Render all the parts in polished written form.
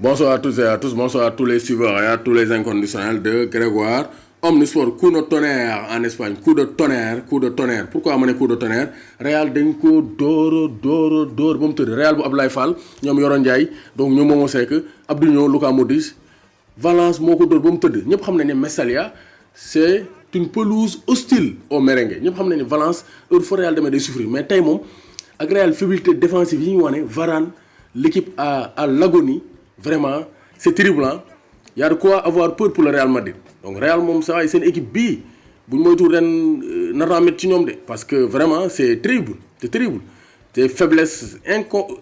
Bonsoir à tous et à tous, bonsoir à tous les suiveurs et à tous les inconditionnels de Grégoire. Omnisport, coup de tonnerre en Espagne, coup de tonnerre. Pourquoi amener coup de tonnerre? Real dañ ko dóor ba mu tëdd. Real bu Abdoulaye Fall ñoom Yoro Ndiaye donc ñoom Momo Seck Abdou Niang Luka Modric Valence moo ko dóor ba mu tëdd. ñëpp xam nañ ne Mestalla c'est une pelouse hostile au merengue. ñëpp xam nañ ne Valence heure fa Real demee day souffrir mais tey moom ak Real fébrilité défensive yi ñu wane Varane l'équipe à l'agonie. Vraiment, c'est terrible. Hein? Il y a de quoi avoir peur pour le Real Madrid. Donc, Real, c'est une équipe B. Parce que vraiment, c'est terrible. C'est terrible. C'est faiblesse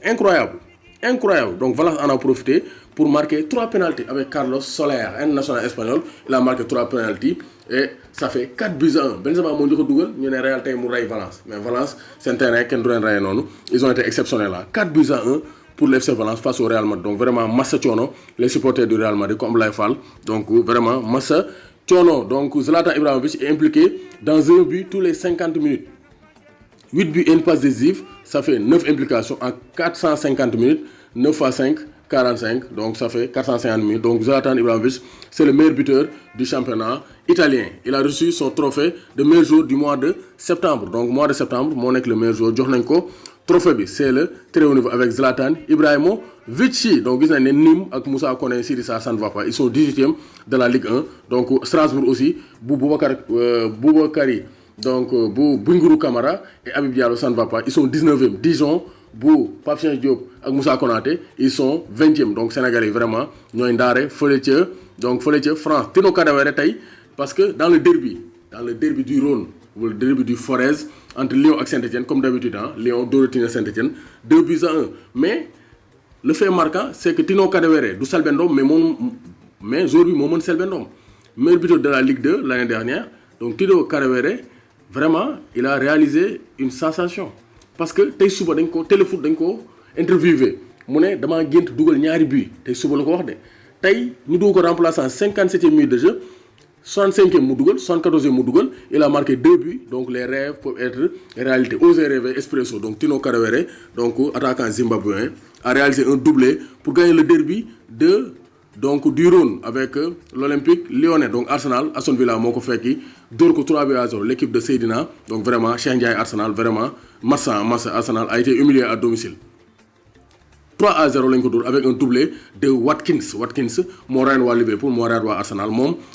incroyable. Incroyable. Donc, Valence en a profité pour marquer 3 pénaltys avec Carlos Soler, un national espagnol. Il a marqué 3 pénaltys et ça fait 4 buts à 1. Benzema mo njëkk a dugal ñu ne Real tey mu ray Valence. Mais Valence, c'est un terrain kenn du leen ray noonu. Ils ont été exceptionnels là. 4 buts à 1. Pour l'FC Valence face au Real Madrid. Donc vraiment, massa Thiono, les supporters du Real Madrid comme Laïfal. Donc vraiment, massa Thiono. Donc Zlatan Ibrahimovic est impliqué dans un but tous les 50 minutes. 8 buts et une passe décisive, ça fait 9 implications en 450 minutes. 9 x 5, 45. Donc ça fait 450 minutes. Donc Zlatan Ibrahimovic, c'est le meilleur buteur du championnat italien. Il a reçu son trophée de meilleur joueur du mois de septembre. Donc mois de septembre, mon est le meilleur joueur. Djohnenko. Trophée, c'est le très haut niveau avec Zlatan Ibrahimovic. Donc, vous avez Nîmes avec Moussa Koné, ça ne va pas. Ils sont 18e de la Ligue 1. Donc, Strasbourg aussi, Boubakari, donc Bunguru Kamara et Habib Diallo, ça ne va pas. Ils sont 19e. Dijon, Papien Diop et Moussa Konaté, ils sont 20e. Donc, Sénégalais, vraiment, nous avons un Folethieu, donc Folethieu, France. Tino Kadawere Taï, parce que dans le derby du Rhône, ou le derby du Forez, entre Lyon et Saint-Etienne, comme d'habitude, hein, Lyon, Dorothée et Saint-Etienne, 2 buts à 1. Mais le fait marquant, c'est que Tino Kadewere, du Selbendom, mais aujourd'hui, Momon Selbendom, meilleur buteur de la Ligue 2 l'année dernière. Donc Tino Kadewere, vraiment, il a réalisé une sensation. Parce que Tay Souba Denko, Téléfoot Denko, interviewé. Mouné, dama Gint Dougal Nyari Bui, Tay Souba le Korde. Tay, nous devons remplacer en 57e minute de jeu. 65e Moudougol, 74e Moudougol, il a marqué 2 buts, donc les rêves peuvent être réalité. Oser rêver, Espresso, donc Tino Kadewere, donc attaquant zimbabwéen, a réalisé un doublé pour gagner le derby du Rhône avec l'Olympique lyonnais, donc Arsenal, Aston Villa, Moko Feki, Dorko 3 buts à 0, l'équipe de Seydina, donc vraiment, Shanghai Arsenal, vraiment, Massa Arsenal a été humilié à domicile. 3 à 0 avec un doublé de Watkins, Moran wa Liverpool, Moran wa Arsenal.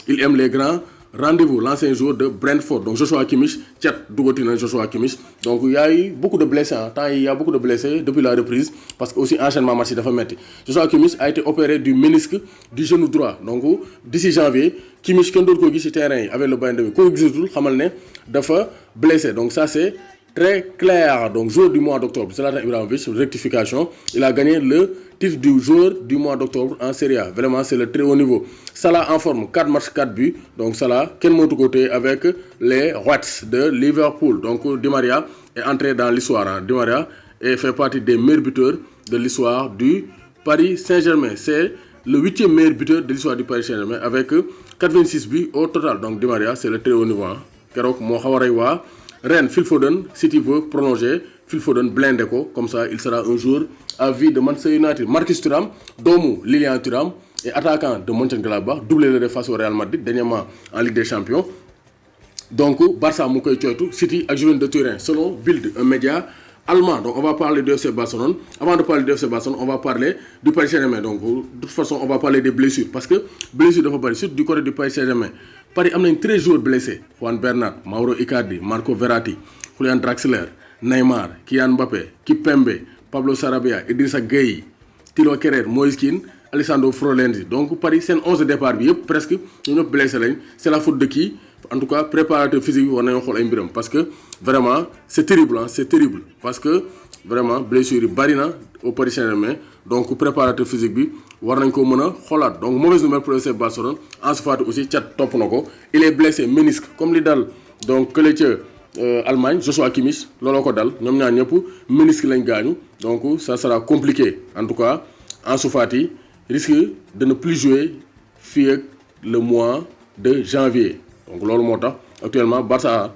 Il aime les grands rendez-vous, l'ancien joueur de Brentford. Donc Joshua Kimmich, Joshua Kimmich. Donc il y a eu beaucoup de blessés. Il y a beaucoup de blessés depuis la reprise parce que aussi enchaînement match dafa metti. Joshua Kimmich a été opéré du ménisque du genou droit. Donc d'ici janvier, Kimmich kenn doot ko gis ci terrain avec le Bayern de Munich. Ko gisatul xamal ne dafa blessé. Donc ça c'est très clair. Donc, joueur du mois d'octobre, Zlatan Ibrahimovic, rectification. Il a gagné le titre du joueur du mois d'octobre en Serie A. Vraiment, c'est le très haut niveau. Salah en forme, 4 matchs, 4 buts. Donc, Salah, quel mot de côté avec les Reds de Liverpool. Donc, Di Maria est entré dans l'histoire. Hein. Di Maria fait partie des meilleurs buteurs de l'histoire du Paris Saint-Germain. C'est le 8e meilleur buteur de l'histoire du Paris Saint-Germain avec 86 buts au total. Donc, Di Maria, c'est le très haut niveau. Hein. Kerok Mohawaraywa. Rennes, Phil Foden, City veut prolonger, Phil Foden blinde ko, comme ça il sera un jour à vie de Manchester United. Marcus Thuram, Domu, Lilian Thuram, et attaquant de Mönchengladbach, doublé le face au Real Madrid, dernièrement en Ligue des Champions. Donc, Barça Moukoy Tchoytou, City à Juventus de Turin, selon Bild, un média allemand. Donc, on va parler de FC Barcelone. Avant de parler de FC Barcelone, on va parler du Paris Saint-Germain. Donc, de toute façon, on va parler des blessures. Parce que blessures de Paris, surtout du côté du Paris Saint-Germain. Paris a 13 joueurs blessés. Juan Bernat, Mauro Icardi, Marco Verratti, Julian Draxler, Neymar, Kylian Mbappé, Kipembe, Pablo Sarabia, Idrissa Gueye, Thilo Kehrer, Moïse Kean, Alessandro Florenzi. Donc Paris, c'est 11 départ, presque, nous blessés. C'est la faute de qui? En tout cas, préparateur physique, on a un parce que vraiment, c'est terrible. Hein, c'est terrible. Parce que vraiment, blessure barina au Paris Saint-Germain. Donc, préparateur physique, war nañ ko mëna xolaat. Donc, mauvaise nouvelle pour le FC Barcelone. Ansu Fati aussi, chat top nako. Il est blessé, ménisque, comme li dal. Donc, que Allemagne, Joshua Kimmich, lolo ko dal. Ñom ñaar ñëpp ménisque lañ gañu. Donc, ça sera compliqué. En tout cas, Ansu Fati risque de ne plus jouer fii le mois de janvier. Donc, lolu motax actuellement Barça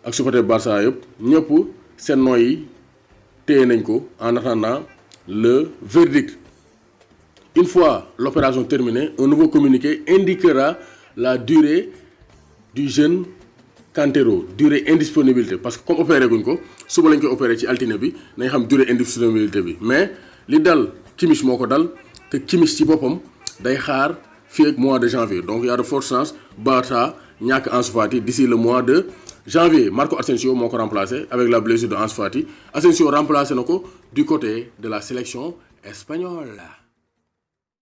ak supporter Barça yëpp ñëpp seen noy yi téye nañ ko en attendant le verdict. Une fois l'opération terminée, un nouveau communiqué indiquera la durée du jeune Kantero, durée indisponibilité parce que comme opéré guñ ko suba lañ koy opéré ci altine bi nañ xam durée indisponibilité bi mais li dal Kimmich moo ko dal te Kimmich ci boppam day xaar fii ak mois de janvier donc y a de fortes chances Barça ñàkk Ansu Fati d'ici le mois de janvier. Marco Asensio moo ko remplacé avec la blessure de Ansu Fati. Asensio remplacé na ko du côté de la sélection espagnole.